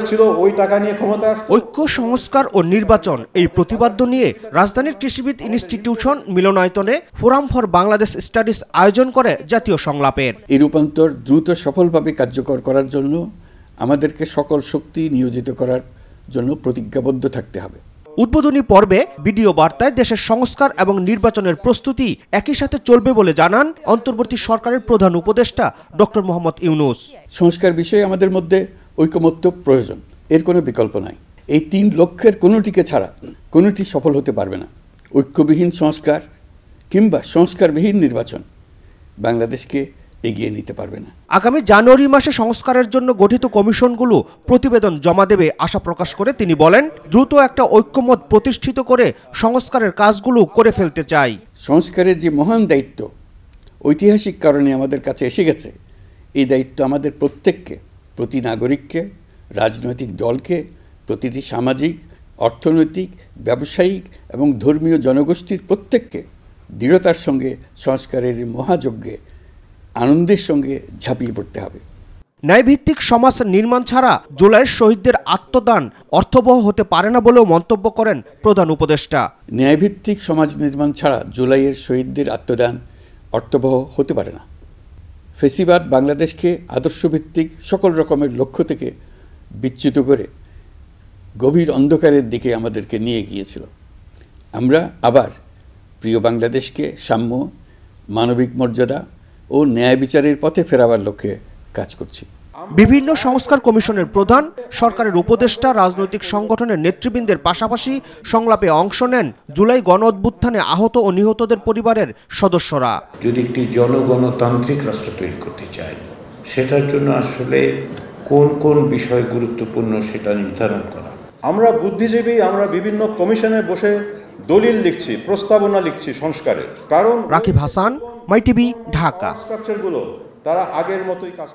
ছিল ওই টাকা নিয়ে ক্ষমতা আসতো। ঐক্য, সংস্কার ও নির্বাচন এই প্রতিপাদ্য নিয়ে রাজধানীর কৃষিবিদ ইনস্টিটিউশন মিলনায়তনে ফোরাম ফর বাংলাদেশ স্টাডিজ আয়োজন করে জাতীয় সংলাপের। এই রূপান্তর দ্রুত সফলভাবে কার্যকর করার জন্য আমাদেরকে সকল শক্তি নিয়োজিত করার জন্য প্রতিজ্ঞাবদ্ধ থাকতে হবে। উদ্বোধনী পর্বে ভিডিও বার্তায় দেশের সংস্কার এবং নির্বাচনের প্রস্তুতি একই সাথে চলবে বলে জানান অন্তর্বর্তী সরকারের প্রধান উপদেষ্টা ডক্টর মোহাম্মদ ইউনূস। সংস্কার বিষয়ে আমাদের মধ্যে ঐকমত্য প্রয়োজন, এর কোনো বিকল্প নাই। এই 3 লক্ষ্যের কোনোটিকে ছাড়া কোনোটি সফল হতে পারবে না। ঐক্যবিহীন সংস্কার কিংবা সংস্কারবিহীন নির্বাচন বাংলাদেশকে এগিয়ে নিতে পারবে না। আগামী জানুয়ারি মাসে সংস্কারের জন্য গঠিত কমিশনগুলো প্রতিবেদন জমা দেবে আশা প্রকাশ করে তিনি বলেন, দ্রুত একটা ঐক্যমত প্রতিষ্ঠিত করে সংস্কারের কাজগুলো করে ফেলতে চাই। সংস্কারের যে মহান দায়িত্ব ঐতিহাসিক কারণে আমাদের কাছে এসে গেছে, এই দায়িত্ব আমাদের প্রত্যেককে, প্রতি নাগরিককে, রাজনৈতিক দলকে, প্রতিটি সামাজিক, অর্থনৈতিক, ব্যবসায়িক এবং ধর্মীয় জনগোষ্ঠীর প্রত্যেককে দৃঢ়তার সঙ্গে সংস্কারের মহাযজ্ঞে আনন্দের সঙ্গে ঝাঁপিয়ে পড়তে হবে। ন্যায়ভিত্তিক সমাজ নির্মাণ ছাড়া জুলাইয়ের শহীদদের আত্মদান অর্থবহ হতে পারে না বলেও মন্তব্য করেন প্রধান উপদেষ্টা। ন্যায়ভিত্তিক সমাজ নির্মাণ ছাড়া জুলাইয়ের শহীদদের আত্মদান অর্থবহ হতে পারে না। ফেসিবাদ বাংলাদেশকে আদর্শভিত্তিক সকল রকমের লক্ষ্য থেকে বিচ্যুত করে গভীর অন্ধকারের দিকে আমাদেরকে নিয়ে গিয়েছিল। আমরা আবার প্রিয় বাংলাদেশকে সাম্য, মানবিক মর্যাদা ও ন্যায় বিচারের পথে ফেরাবার লক্ষ্যে কাজ করছি। বিভিন্ন সংস্কার কমিশনের প্রধান, সরকারের উপদেষ্টা, রাজনৈতিক সংগঠনের নেতৃবৃন্দের পাশাপাশি সংলাপে অংশ নেন জুলাই গণ-অভ্যুত্থানে আহত ও নিহতদের পরিবারের সদস্যরা। যদি একটি জনগণতান্ত্রিক রাষ্ট্র তৈরি করতে চাই, সেটার জন্য আসলে কোন কোন বিষয় গুরুত্বপূর্ণ সেটা নির্ধারণ করা। আমরা বুদ্ধিজীবী, আমরা বিভিন্ন কমিশনে বসে দলিল লিখছি, প্রস্তাবনা লিখছি সংস্কারের, কারণ রাকিব হাসান, মাইটিভি, ঢাকা। স্ট্রাকচারগুলো তারা আগের মতোই কাজ করছে।